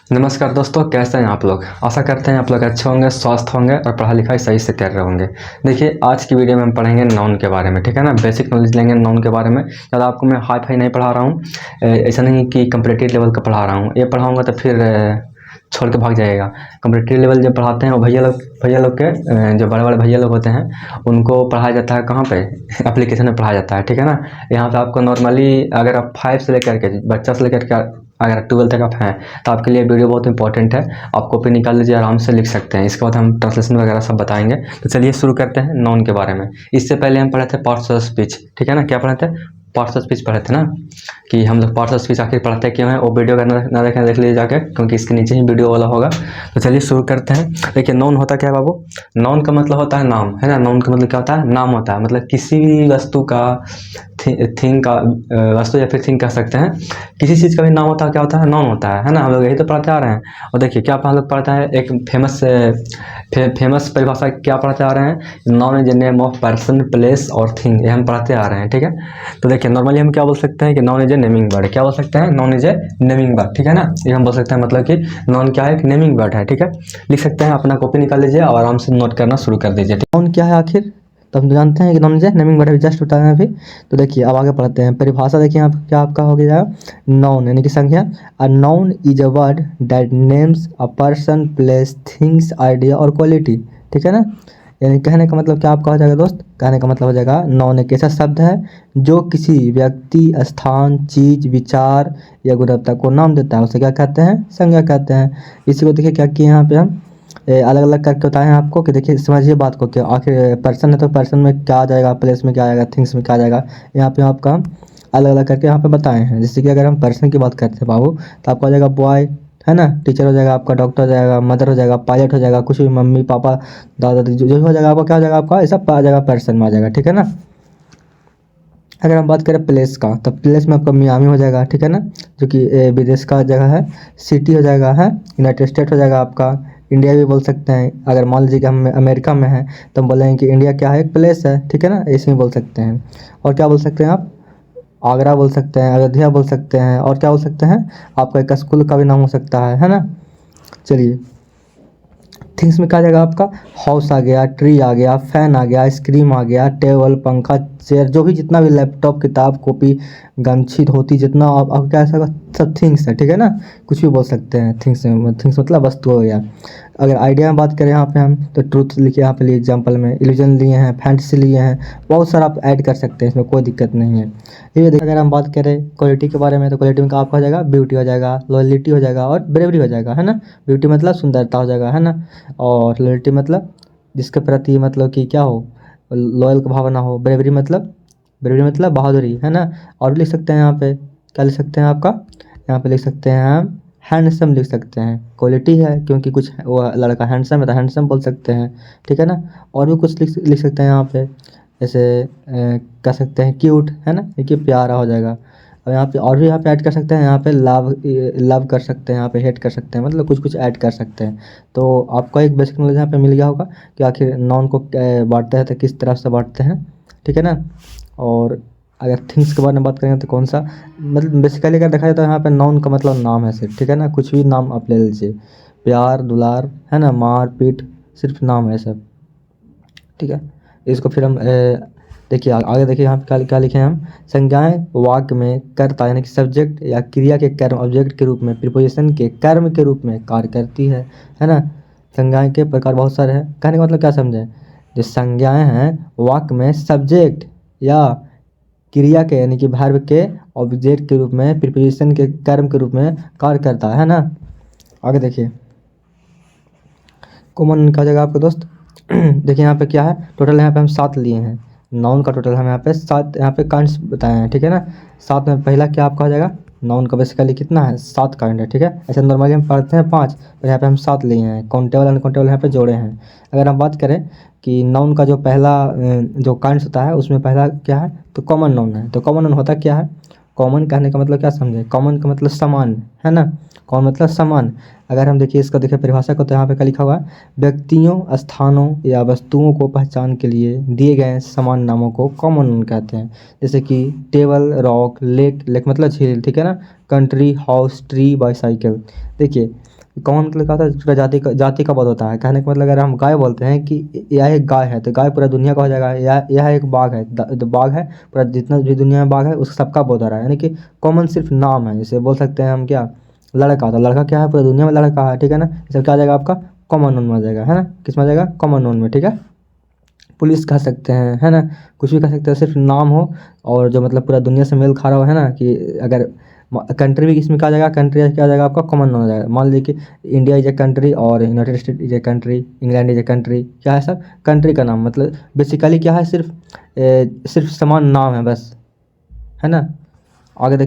नमस्कार दोस्तों, कैसे हैं आप लोग। आशा करते हैं आप लोग अच्छे होंगे, स्वस्थ होंगे और पढ़ाई लिखाई सही से कर रहे होंगे। देखिए, आज की वीडियो में हम पढ़ेंगे नाउन के बारे में, ठीक है ना। बेसिक नॉलेज लेंगे नाउन के बारे में। ज़्यादा आपको मैं हाई फाई नहीं पढ़ा रहा हूँ, ऐसा नहीं कि कंपटीटिव लेवल का पढ़ा रहा हूँ। ये पढ़ाऊँगा तो फिर छोड़ के भाग जाएगा। कंपटीटिव लेवल जब पढ़ाते हैं वो भैया लोग के जो बड़े बड़े भैया लोग होते हैं उनको पढ़ाया जाता है कहाँ पे, एप्लीकेशन में पढ़ाया जाता है, ठीक है ना। यहाँ पे आपको नॉर्मली अगर आप 5 से लेकर के बच्चा से लेकर के अगर 12 तक आप हैं तो आपके लिए वीडियो बहुत इंपॉर्टेंट है। आप कॉपी निकाल लीजिए, आराम से लिख सकते हैं। इसके बाद हम ट्रांसलेशन वगैरह सब बताएंगे। तो चलिए शुरू करते हैं नाउन के बारे में। इससे पहले हम पढ़े थे पार्ट्स ऑफ स्पीच, ठीक है ना। क्या पढ़े थे? पार्ट्स ऑफ स्पीच पढ़े थे ना, कि हम लोग पार्ट्स ऑफ स्पीच आखिर पढ़ते क्यों हैं। वो वीडियो का ना देखें, देख लीजिए जाके, क्योंकि इसके नीचे ही वीडियो वाला होगा। तो चलिए शुरू करते हैं। देखिए, नाउन होता क्या है बाबू। नाउन का मतलब होता है नाम, है ना। नाउन का मतलब क्या होता है? नाम होता है। मतलब किसी भी वस्तु का, थिंग का, वस्तु या फिर थिंग कह सकते हैं। किसी चीज़ का भी नाम होता है, क्या होता है? नाउन होता है ना। हम लोग यही तो पढ़ते आ रहे हैं। और देखिए क्या हम लोग पढ़ते हैं, एक फेमस परिभाषा क्या पढ़ते आ रहे हैं, noun is a name of person, place और थिंग। ये हम पढ़ते आ रहे हैं, ठीक है। तो देखिए नॉर्मली हम क्या बोल सकते हैं कि noun is a naming word. क्या बोल सकते हैं? Noun is a naming word, ठीक है ना। ये हम बोल सकते हैं, मतलब कि नाउन क्या है? एक नेमिंग वर्ड है, ठीक है। लिख सकते हैं, अपना कॉपी निकाल लीजिए और आराम से नोट करना शुरू कर दीजिए। नाउन क्या है आखिर? तो हम तो जानते हैं कि नाउन जो नेमिंग वर्ड है, जस्ट बताया है अभी। तो देखिए अब आगे पढ़ते हैं। परिभाषा देखिए यहाँ पे क्या आपका हो गया, नाउन यानी कि संज्ञा। A noun is a word that names a person, place, things, idea और क्वालिटी, ठीक है ना। यानी कहने का मतलब क्या आपका हो जाएगा दोस्त? कहने का मतलब हो जाएगा नाउन एक ऐसा शब्द है जो किसी व्यक्ति, स्थान, चीज, विचार या गुणवत्ता को नाम देता है। उसे क्या कहते हैं? संज्ञा कहते हैं। इसी को देखिए क्या किए यहाँ पे हम अलग अलग करके बताएं आपको कि देखिए समझिए बात को कि आखिर पर्सन है तो पर्सन में क्या आ जाएगा, प्लेस में क्या आ जाएगा, थिंग्स में क्या आ जाएगा। यहाँ पे आपका अलग अलग करके यहाँ पे बताए हैं। जैसे कि अगर हम पर्सन की बात करते हैं बाबू, तो आपका आ जाएगा बॉय, है ना। टीचर हो जाएगा आपका, डॉक्टर हो जाएगा, मदर हो जाएगा, पायलट हो जाएगा, कुछ भी, मम्मी पापा, दादा दादी, जो हो जाएगा आपका, क्या हो जाएगा आपका, ऐसा आ जाएगा पर्सन में आ जाएगा, ठीक है ना। अगर हम बात करें प्लेस का, तो प्लेस में आपका मियामी हो जाएगा, ठीक है ना, जो कि विदेश का जगह है। सिटी हो जाएगा है, यूनाइटेड स्टेट हो जाएगा आपका। इंडिया भी बोल सकते हैं। अगर मान लीजिए कि हम अमेरिका में हैं तो हम बोलेंगे कि इंडिया क्या है? एक प्लेस है, ठीक है ना। ऐसे ही बोल सकते हैं। और क्या बोल सकते हैं आप? आगरा बोल सकते हैं, अयोध्या बोल सकते हैं। और क्या बोल सकते हैं? आपका एक स्कूल का भी नाम हो सकता है ना। चलिए, थिंग्स में क्या आ जाएगा आपका? हाउस आ गया, ट्री आ गया, फैन आ गया, आइसक्रीम आ गया, टेबल, पंखा, चेयर, जो भी जितना भी लैपटॉप, किताब, कॉपी, गमछी, धोती, जितना आप क्या ऐसा सब थिंग्स है, ठीक है ना। कुछ भी बोल सकते हैं थिंग्स में। थिंग्स मतलब वस्तु हो गया। अगर आइडिया में बात करें यहाँ पे हम, तो ट्रूथ लिखे यहाँ पे लिए एग्जाम्पल में, इल्यूजन लिए हैं, फैंटेसी लिए हैं, बहुत सारा आप ऐड कर सकते हैं, इसमें कोई दिक्कत नहीं है। ये देखिए, अगर हम बात करें क्वालिटी के बारे में, तो क्वालिटी में आपका हो जाएगा ब्यूटी हो जाएगा, लॉयल्टी हो जाएगा और ब्रेवरी हो जाएगा, है ना। ब्यूटी मतलब सुंदरता हो जाएगा, है ना। और लॉयल्टी मतलब जिसके प्रति मतलब कि क्या हो, लॉयल का भावना हो। ब्रेवरी मतलब बहादुरी, है ना। और भी लिख सकते हैं यहाँ पे, क्या लिख सकते हैं आपका, यहाँ पे लिख सकते हैं हम हैंडसम लिख सकते हैं। क्वालिटी है क्योंकि कुछ वो लड़का हैंडसम है तो हैंडसम बोल सकते हैं, ठीक है ना। और भी कुछ लिख सकते हैं यहाँ पे, जैसे कह सकते हैं क्यूट, है ना, ये कि प्यारा हो जाएगा। और यहाँ पे और भी यहाँ पे ऐड कर सकते हैं, यहाँ पे लव कर सकते हैं, यहाँ पे हेट कर सकते हैं, मतलब कुछ कुछ ऐड कर सकते हैं। तो आपको एक बेसिक नॉलेज यहाँ पे मिल गया होगा कि आखिर नाउन को बांटते हैं तो किस तरह से बांटते हैं, ठीक है ना। और अगर थिंग्स के बारे में बात करेंगे तो कौन सा, मतलब बेसिकली अगर देखा जाए तो यहाँ पे नाउन का मतलब नाम है सिर्फ, ठीक है ना। कुछ भी नाम आप ले लीजिए, प्यार, दुलार, है ना, मार पीट, सिर्फ नाम है सब, ठीक है। इसको फिर हम देखिए आगे देखिए यहाँ पे क्या क्या लिखे हैं हम। संज्ञाएं वाक्य में कर्ता यानी कि सब्जेक्ट या क्रिया के कर्म ऑब्जेक्ट के रूप में, प्रीपोजिशन के कर्म के रूप में कार्य करती है ना। संज्ञाएं के प्रकार बहुत सारे हैं। कहने का मतलब क्या समझें, जो संज्ञाएं हैं वाक्य में सब्जेक्ट या क्रिया के यानी कि वर्ब के ऑब्जेक्ट के रूप में, प्रीपोजिशन के कर्म के रूप में कार्य करता है ना। आगे देखिए, कॉमन का जगह आपको दोस्त देखिए यहाँ पे क्या है, टोटल यहाँ पे हम 7 लिए हैं। नाउन का टोटल हम यहाँ पे 7 यहाँ पे काइंड्स बताए हैं, ठीक है ना। 7 में पहला क्या आपका हो जाएगा, नाउन का बेसिकली कितना है, 7 काइंड है, ठीक है। ऐसे नॉर्मली हम पढ़ते हैं 5, पर यहाँ पे हम 7 लिए हैं। काउंटेबल अनकाउंटेबल यहाँ पे जोड़े हैं। अगर हम बात करें कि नाउन का जो पहला जो काइंड्स होता है उसमें पहला क्या है, तो कॉमन नाउन है। तो कॉमन नाउन होता क्या है, कॉमन कहने का मतलब क्या समझे, कॉमन का मतलब समान, है ना। कॉमन मतलब समान। अगर हम देखिए इसका देखिए परिभाषा को, तो यहाँ पे क्या लिखा हुआ है, व्यक्तियों, स्थानों या वस्तुओं को पहचान के लिए दिए गए समान नामों को कॉमन नाउन कहते हैं। जैसे कि टेबल, रॉक, लेक, लेक मतलब झील, ठीक है ना, कंट्री, हाउस, ट्री, बाईसाइकिल। देखिए कॉमन मतलब क्या होता है, पूरा जाति का पद होता है। कहने का मतलब अगर हम गाय बोलते हैं कि यह एक गाय है, तो गाय पूरा दुनिया का हो जाएगा। यह एक बाघ है, तो बाघ है, पूरा जितना भी दुनिया में बाघ है उस सबका बोध रहा है। यानी कि कॉमन सिर्फ नाम है। जैसे बोल सकते हैं हम क्या, लड़का, तो लड़का क्या है, पूरा दुनिया में लड़का है, ठीक है ना। ये सब क्या आ जाएगा आपका कॉमन नोन में आ जाएगा, है ना। किस में आ जाएगा, कॉमन नोन में, ठीक है। पुलिस कह सकते हैं, है ना, कुछ भी कह सकते हैं, सिर्फ नाम हो और जो मतलब पूरा दुनिया से मेल खा रहा हो, है ना। कि अगर कंट्री भी इसमें क्या आ जाएगा, कंट्री क्या आ जाएगा आपका कॉमन नोन आ जाएगा। मान लीजिए कि इंडिया इज ए कंट्री और United state is a country, England is a country, क्या है सब कंट्री का नाम। मतलब बेसिकली क्या है, सिर्फ समान नाम है बस, है ना। आगे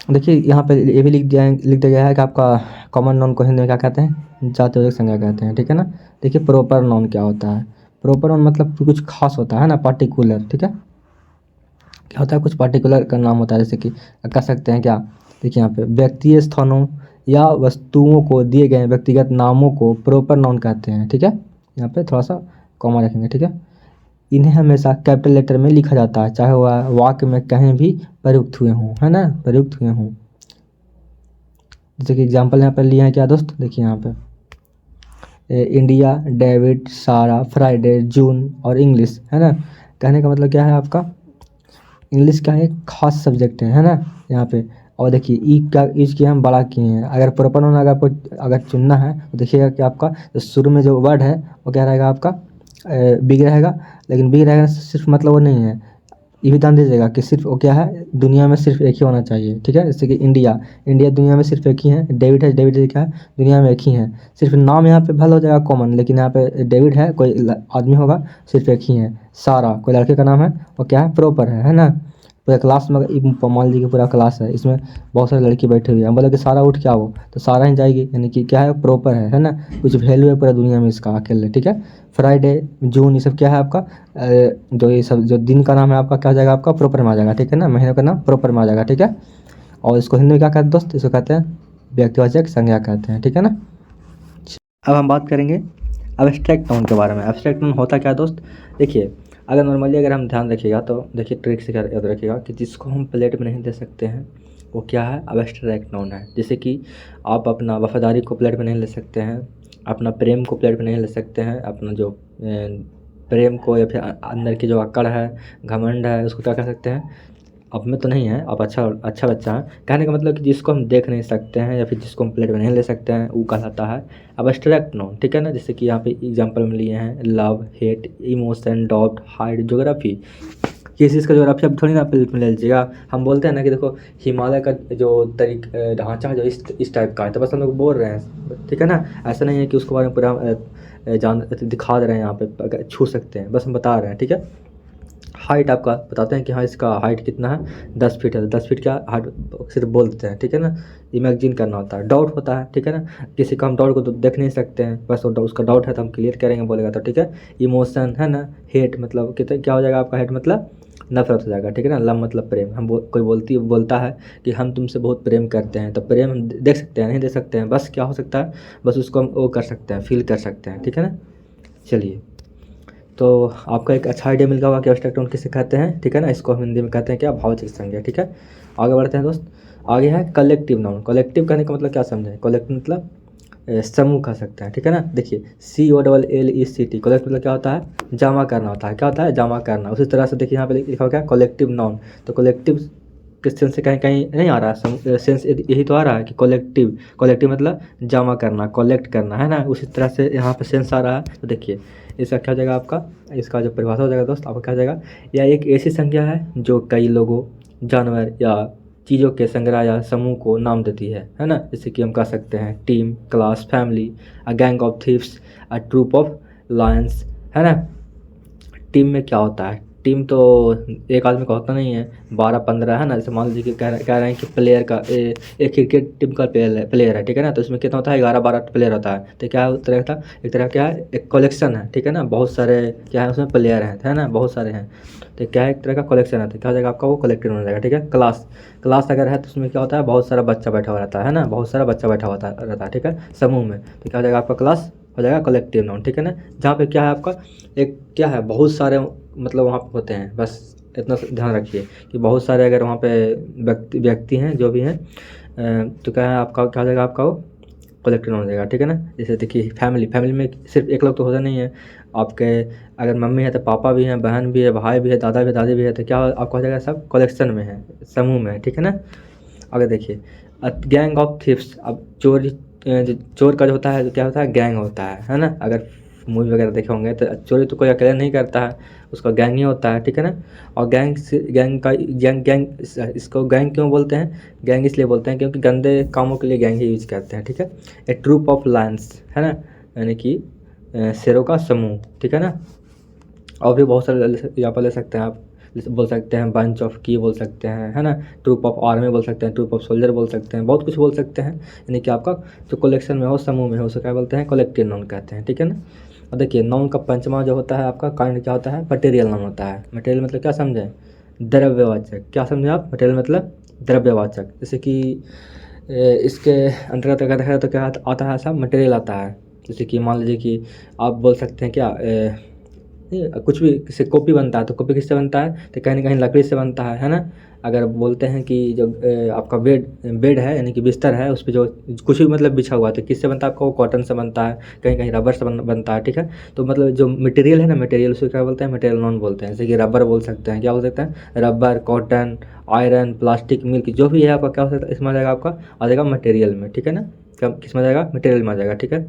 देखिए यहाँ पे ये भी लिख दिया गया है कि आपका कॉमन नाउन को हिंदी में क्या कहते हैं, जातिवाचक संज्ञा कहते हैं, ठीक है ना। देखिए प्रॉपर नाउन क्या होता है। प्रॉपर नाउन मतलब कुछ खास होता है ना, पार्टिकुलर, ठीक है। क्या होता है, कुछ पार्टिकुलर का नाम होता है। जैसे कि कह सकते हैं क्या, देखिए यहाँ पे व्यक्ति स्थानों या वस्तुओं को दिए गए व्यक्तिगत नामों को प्रॉपर नाउन कहते हैं, ठीक है। यहाँ पे थोड़ा सा कॉमा रखेंगे, ठीक है। इन्हें हमेशा कैपिटल लेटर में लिखा जाता है, चाहे वह वाक्य में कहीं भी प्रयुक्त हुए हों, है ना, प्रयुक्त हुए हों। जैसे कि एग्जाम्पल यहाँ पर लिए हैं क्या दोस्त, देखिए यहाँ पे इंडिया, डेविड, सारा, फ्राइडे, जून और इंग्लिश, है ना। कहने का मतलब क्या है आपका, इंग्लिश का एक खास सब्जेक्ट है ना यहाँ पे। और देखिए ई का यूज किया हम बड़ा किए हैं। अगर प्रॉपर नाउन अगर आपको अगर चुनना है तो देखिएगा कि आपका जो शुरू में जो वर्ड है वो क्या रहेगा आपका, बिग रहेगा। लेकिन बिग रहेगा सिर्फ मतलब वो नहीं है, ये भी ध्यान दीजिएगा कि सिर्फ वो क्या है, दुनिया में सिर्फ एक ही होना चाहिए, ठीक है। जैसे कि इंडिया, इंडिया दुनिया में सिर्फ एक ही है। डेविड है, डेविड क्या है, दुनिया में एक ही है। सिर्फ नाम यहाँ पे भले हो जाएगा कॉमन, लेकिन यहाँ पे डेविड है, कोई आदमी होगा, सिर्फ एक ही है। सारा कोई लड़के का नाम है, वो क्या है, प्रॉपर है ना। पूरा क्लास में मान लीजिए कि पूरा क्लास है, इसमें बहुत सारी लड़की बैठी हुई है, हम बोले कि सारा उठ क्या हो, तो सारा ही जाएगी, यानी कि क्या है, प्रॉपर है ना। कुछ वैल्यू है पूरा दुनिया में इसका अकेले, ठीक है। फ्राइडे, जून, ये सब क्या है आपका जो ये सब जो दिन का नाम है आपका क्या हो जाएगा, आपका प्रॉपर में आ जाएगा, ठीक है ना। महीने का नाम प्रॉपर में आ जाएगा, ठीक है। और इसको हिंदी में क्या कहते हैं दोस्त, इसको कहते हैं व्यक्तिवाचक संज्ञा कहते हैं, ठीक है ना। अब हम बात करेंगे एब्स्ट्रैक्ट नाउन के बारे में। एब्स्ट्रैक्ट नाउन होता क्या है दोस्त, देखिए अगर नॉर्मली अगर हम ध्यान रखिएगा तो देखिए ट्रिक से याद रखिएगा कि जिसको हम प्लेट में नहीं दे सकते हैं वो क्या है, एब्स्ट्रैक्ट नाउन है। जैसे कि आप अपना वफादारी को प्लेट में नहीं ले सकते हैं, अपना प्रेम को प्लेट में नहीं ले सकते हैं, अपना जो प्रेम को या फिर अंदर की जो अकड़ है, घमंड है, उसको क्या कह सकते हैं। अब में तो नहीं है, आप अच्छा बच्चा है। कहने का मतलब कि जिसको हम देख नहीं सकते हैं या फिर जिसको हम प्लेट में नहीं ले सकते हैं वो कहलाता है एब्स्ट्रैक्ट नाउन, ठीक है ना। जैसे कि यहाँ पे एग्जांपल में लिए हैं love, hate, emotion, doubt, height, geography. किस चीज़ का ज्योग्राफी अब थोड़ी ना प्लेट में ले लीजिएगा। हम बोलते हैं ना कि देखो हिमालय का जो ढांचा जो इस टाइप का है, तो बस हम लोग बोल रहे हैं, ठीक है ना। ऐसा नहीं है कि उसके बारे में पूरा दिखा दे रहे हैं, यहाँ पे छू सकते हैं, बस हम बता रहे हैं, ठीक है। हाइट आपका बताते हैं कि हाँ इसका हाइट कितना है, 10 फीट है, 10 फीट क्या हाइट सिर्फ बोल देते हैं, ठीक है ना। इमेजिन करना होता है। डाउट होता है, ठीक है ना, किसी का हम डाउट को तो देख नहीं सकते हैं, बस उसका डाउट है तो हम क्लियर करेंगे बोलेगा तो, ठीक है। इमोशन है ना, हेट मतलब कितना क्या हो जाएगा आपका, हेट मतलब नफरत हो जाएगा, ठीक है ना। लव मतलब प्रेम, हम कोई बोलता है कि हम तुमसे बहुत प्रेम करते हैं, तो प्रेम हम देख सकते हैं नहीं देख सकते हैं, बस क्या हो सकता है, बस उसको हम वो कर सकते हैं, फील कर सकते हैं, ठीक है ना। चलिए तो आपका एक अच्छा आइडिया मिल गया होगा कि एब्स्ट्रैक्ट नाउन किसे कहते हैं, ठीक है ना। इसको हम हिंदी में कहते हैं क्या, भाववाचक संज्ञा, ठीक है। आगे बढ़ते हैं दोस्त। आगे है कलेक्टिव नाउन। कलेक्टिव कहने का मतलब क्या समझे, कलेक्टिव मतलब समूह कह सकते हैं, ठीक है ना। देखिए COLLECT, कलेक्ट मतलब क्या होता है, जमा करना होता है, क्या होता है, जमा करना। उसी तरह से देखिए यहाँ पे लिखा हुआ क्या, कलेक्टिव नाउन। तो कलेक्टिव के सेंस से कहीं कहीं नहीं आ रहा है, सेंस यही तो आ रहा है कि कलेक्टिव, कलेक्टिव मतलब जमा करना, कलेक्ट करना, है ना। उसी तरह से यहाँ पे सेंस आ रहा है। तो देखिए इसका क्या हो जाएगा आपका, इसका जो परिभाषा हो जाएगा दोस्त आपका क्या हो जाएगा, यह एक ऐसी संख्या है जो कई लोगों, जानवर या चीज़ों के संग्रह या समूह को नाम देती है ना। जैसे कि हम कह सकते हैं team, class, family, a gang of thieves, a troop of lions, है ना। टीम में क्या होता है, टीम तो एक आदमी का होता नहीं है, 12-15 है ना। जैसे मान लीजिए कि कह रहे हैं कि प्लेयर का एक क्रिकेट टीम का प्लेयर है, ठीक है ना। तो इसमें कितना होता है, 11-12 प्लेयर होता है। तो क्या तरह का, एक तरह क्या है, एक कलेक्शन है, ठीक है ना। बहुत सारे क्या है उसमें प्लेयर हैं, है ना, बहुत सारे हैं। तो क्या है, एक तरह का कलेक्शन है। तो क्या हो जाएगा आपका, वो कलेक्टिव हो जाएगा, ठीक है। क्लास अगर है तो उसमें क्या होता है, बहुत सारा बच्चा बैठा हुआ रहता है ना, बहुत सारा बच्चा बैठा हुआ रहता है, ठीक है, समूह में। तो क्या हो जाएगा आपका, क्लास हो जाएगा कलेक्टिव नाउन, ठीक है ना। जहाँ पे क्या है आपका, एक क्या है, बहुत सारे मतलब वहाँ पे होते हैं, बस इतना ध्यान रखिए कि बहुत सारे अगर वहाँ पे व्यक्ति हैं जो भी हैं तो क्या है आपका, क्या हो जाएगा आपका वो कलेक्टिव नाउन हो जाएगा, ठीक है ना। जैसे देखिए फैमिली में सिर्फ एक लोग तो होता नहीं है, आपके अगर मम्मी है तो पापा भी हैं, बहन भी है, भाई भी है, दादा भी है, दादी भी है, तो क्या आपका हो जाएगा, सब कलेक्शन में है, समूह में है, ठीक है ना। आगे देखिए गैंग ऑफ थिफ्स। अब चोर का जो होता है, जो क्या होता है, गैंग होता है ना। अगर मूवी वगैरह देखे होंगे तो चोरी तो कोई अकेले नहीं करता है, उसका गैंग ही होता है, ठीक है ना। और गैंग इसको गैंग क्यों बोलते हैं, गैंग इसलिए बोलते हैं क्योंकि गंदे कामों के लिए गैंग ही यूज करते हैं, ठीक है। ए ट्रूप ऑफ लायंस, है ना, यानी कि शेरों का समूह, ठीक है ना। और भी बहुत सारे यहाँ पर ले सकते हैं आप, बोल सकते हैं बंच ऑफ की बोल सकते हैं, है ना। ट्रूप ऑफ आर्मी बोल सकते हैं, ट्रूप ऑफ सोल्जर बोल सकते हैं, बहुत कुछ बोल सकते हैं। यानी कि आपका जो कलेक्शन में हो, समूह में हो, उसे क्या बोलते हैं, कलेक्टिव नाउन कहते हैं, ठीक है ना। और देखिए नाउन का पंचमा जो होता है आपका काइंड क्या होता है, मटेरियल नाउन होता है। मटेरियल मतलब क्या समझें, द्रव्यवाचक। क्या समझें आप, मटेरियल मतलब द्रव्यवाचक। जैसे कि इसके अंतर्गत अगर है तो क्या आता है, सब मटेरियल आता है। जैसे कि मान लीजिए कि आप बोल सकते हैं क्या, कुछ भी, किसी कॉपी बनता है तो कॉपी किससे बनता है, तो कहीं ना कहीं लकड़ी से बनता है ना। अगर बोलते हैं कि जो आपका बेड है, यानी कि बिस्तर है, उस पर जो कुछ भी मतलब बिछा हुआ है तो किससे बनता है आपका, वो कॉटन से बनता है, कहीं कहीं रबर से बनता है, ठीक है। तो मतलब जो मटेरियल है ना, मटेरियल उसको क्या बोलते हैं, मटेरियल नाउन बोलते हैं। जैसे कि रबर बोल सकते हैं, क्या बोल सकते हैं, rubber, cotton, iron, plastic, milk, जो भी है आपका क्या हो सकता है, इसमें आ जाएगा आपका, आ जाएगा मटेरियल में, ठीक है ना। क्या किस में आ जाएगा, मटेरियल में आ जाएगा, ठीक है।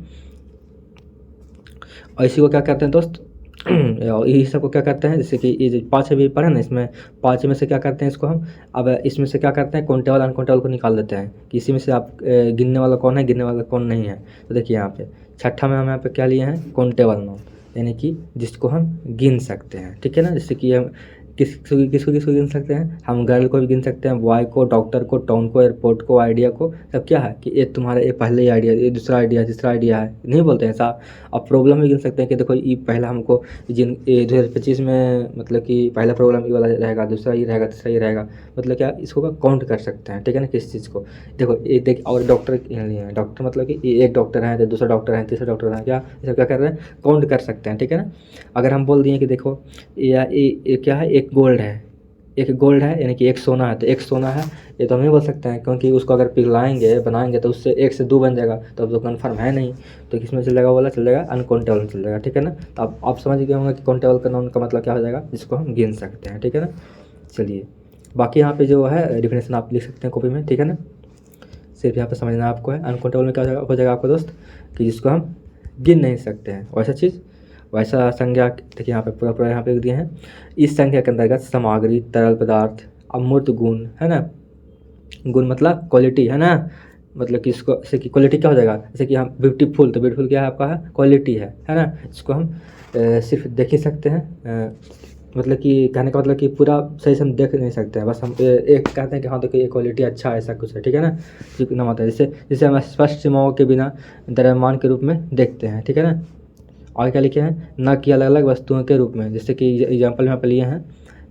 और इसी को क्या करते हैं दोस्त, और यही सब को क्या करते हैं, जैसे कि ये जो 5 अभी पढ़े ना, इसमें 5 में से क्या करते हैं इसको हम, अब इसमें से क्या करते हैं, काउंटेबल अनकाउंटेबल को निकाल देते हैं कि इसी में से आप गिनने वाला कौन है, गिनने वाला कौन नहीं है। तो देखिए यहाँ पे छठा में हम यहाँ पे क्या लिए हैं, काउंटेबल नाउन, यानी कि जिसको हम गिन सकते हैं, ठीक है ना। जैसे कि हम किसको किसको किसको गिन सकते हैं, हम गर्ल को भी गिन सकते हैं, बॉय को, डॉक्टर को, टाउन को, एयरपोर्ट को, आइडिया को। सब क्या है कि ये तुम्हारा ये पहले ही आइडिया, ये दूसरा आइडिया, तीसरा आइडिया है, नहीं बोलते हैं साहब। अब प्रॉब्लम भी गिन सकते हैं कि देखो ये पहला हमको 2025 में मतलब कि पहला प्रॉब्लम ये वाला रहेगा, दूसरा ये रहेगा, तीसरा ये रहेगा, मतलब क्या इसको काउंट कर सकते हैं, ठीक है ना, किस चीज़ को। देखो ये देख, और डॉक्टर लिए हैं, डॉक्टर मतलब कि एक डॉक्टर है तो दूसरा डॉक्टर है, तीसरा डॉक्टर है, क्या ये सब क्या कर रहे हैं, काउंट कर सकते हैं, ठीक है ना। अगर हम बोल दिए कि देखो ये क्या है, एक गोल्ड है, एक गोल्ड है, यानी कि एक सोना है, तो एक सोना है, ये तो हम नहीं बोल सकते हैं क्योंकि उसको अगर पिघलाएंगे बनाएंगे तो उससे 1 से 2 बन जाएगा, तो अब तो कन्फर्म है नहीं। तो किस में चल जाएगा, वाला चल जाएगा अनकाउंटेबल में चल जाएगा, ठीक है ना। तो आप समझ गए होंगे कि काउंटेबल का नाउन का मतलब क्या हो जाएगा, जिसको हम गिन सकते हैं, ठीक है ना। चलिए बाकी यहाँ पे जो है डिफिनेशन आप लिख सकते हैं कॉपी में, ठीक है ना। सिर्फ यहाँ पे समझना आपको है, अनकाउंटेबल में क्या हो जाएगा आपको दोस्त, कि जिसको हम गिन नहीं सकते हैं, वैसा चीज़, वैसा संज्ञा। देखिए यहाँ पे पूरा यहाँ पे लिख दिए हैं। इस संज्ञा के अंतर्गत सामग्री, तरल पदार्थ, अमूर्त गुण, है ना, गुण मतलब क्वालिटी, है ना, मतलब कि इसको जैसे कि क्वालिटी क्या हो जाएगा, जैसे कि हम ब्यूटीफुल, तो ब्यूटीफुल क्या है आपका, है क्वालिटी है ना। इसको हम सिर्फ देख ही सकते हैं, मतलब कि कहने का मतलब कि पूरा सही से हम देख नहीं सकते हैं, बस हम एक कहते हैं कि हाँ देखो ये क्वालिटी अच्छा है, ऐसा कुछ है, ठीक है ना। जितना होता है जिसे हम स्पष्ट सीमाओं के बिना द्रव्यमान के रूप में देखते हैं, ठीक है ना। और क्या लिखे हैं, न कि अलग अलग वस्तुओं के रूप में। जैसे कि एग्जाम्पल यहाँ पे लिए हैं,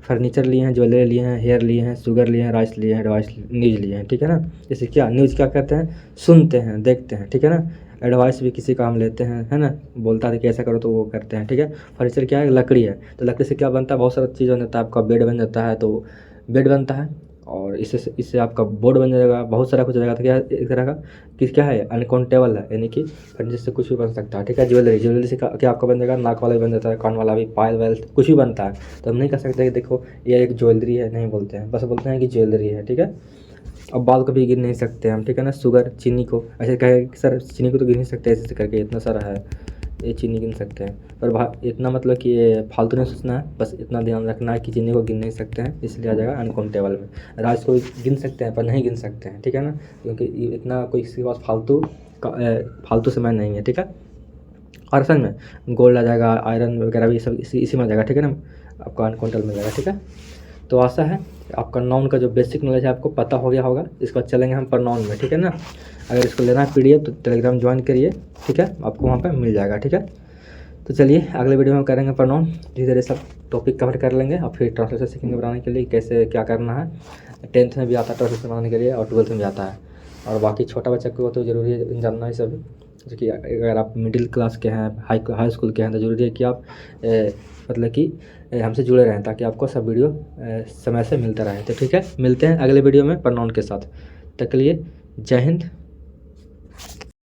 फर्नीचर लिए हैं, ज्वेलरी लिए हैं, हेयर लिए हैं, शुगर लिए हैं, राइस लिए हैं, एडवाइस न्यूज़ लिए हैं, ठीक है ना। जैसे क्या न्यूज़ क्या करते हैं, सुनते हैं, देखते हैं, ठीक है ना। एडवाइस भी किसी का हम लेते हैं, है ना, बोलता है कि ऐसा करो तो वो करते हैं, ठीक है। फर्नीचर क्या है, लकड़ी है, तो लकड़ी से क्या बनता है, बहुत सारा चीज़ बन जाता है, आपका बेड बन जाता है, तो बेड बनता है, और इससे आपका बोर्ड बन जाएगा, बहुत सारा कुछ हो जाएगा। तो क्या एक तरह का कि क्या है, अनकाउंटेबल है, यानी कि फर्नीचर से कुछ भी बन सकता है, ठीक है। ज्वेलरी से क्या आपका बन जाएगा, नाक वाला भी बन जाता है, कान वाला भी, पायल वायल कुछ भी बनता है। तो हम नहीं कह सकते कि देखो ये एक ज्वेलरी है, नहीं बोलते हैं, बस बोलते हैं कि ज्वेलरी है, ठीक है। अब बाल को भी गिन नहीं सकते हम, ठीक है ना। शुगर, चीनी को ऐसे कहे कि सर चीनी को तो गिन नहीं सकते, ऐसे करके इतना सारा है, ये चीनी गिन सकते हैं, पर इतना मतलब कि ये फालतू नहीं सोचना है, बस इतना ध्यान रखना है कि चीनी को गिन नहीं सकते हैं, इसलिए आ जाएगा अनकाउंटेबल में। राइस को गिन सकते हैं पर नहीं गिन सकते हैं, ठीक है ना, क्योंकि इतना कोई किसी के पास फालतू समय नहीं है, ठीक है। और समझ में, गोल्ड आ जाएगा, आयरन वगैरह भी सब इसी में आ जाएगा, ठीक है ना, आपका अनकाउंटेबल में जाएगा, ठीक है। तो आशा है आपका नाउन का जो बेसिक नॉलेज है आपको पता हो गया होगा। इसके बाद चलेंगे हम प्रोनाउन में, ठीक है ना। अगर इसको लेना है पीडीएफ तो टेलीग्राम ज्वाइन करिए, ठीक है, आपको वहाँ पर मिल जाएगा, ठीक है। तो चलिए अगले वीडियो में करेंगे प्रोनाउन, धीरे धीरे सब टॉपिक कवर कर लेंगे और फिर ट्रांसलेशन सीखेंगे बनाने के लिए कैसे क्या करना है। 10th में भी आता है ट्रांसलेशन बनाने के लिए और 12th में भी आता है, और बाकी छोटा बच्चा को तो ज़रूरी है जानना है सब। जैसे कि अगर आप मिडिल क्लास के हैं, हाई स्कूल के हैं, तो ज़रूरी है कि आप मतलब कि हमसे जुड़े रहें ताकि आपको सब वीडियो समय से मिलता रहे। तो ठीक है, मिलते हैं अगले वीडियो में प्रोनाउन के साथ। तक के लिए जय हिंद।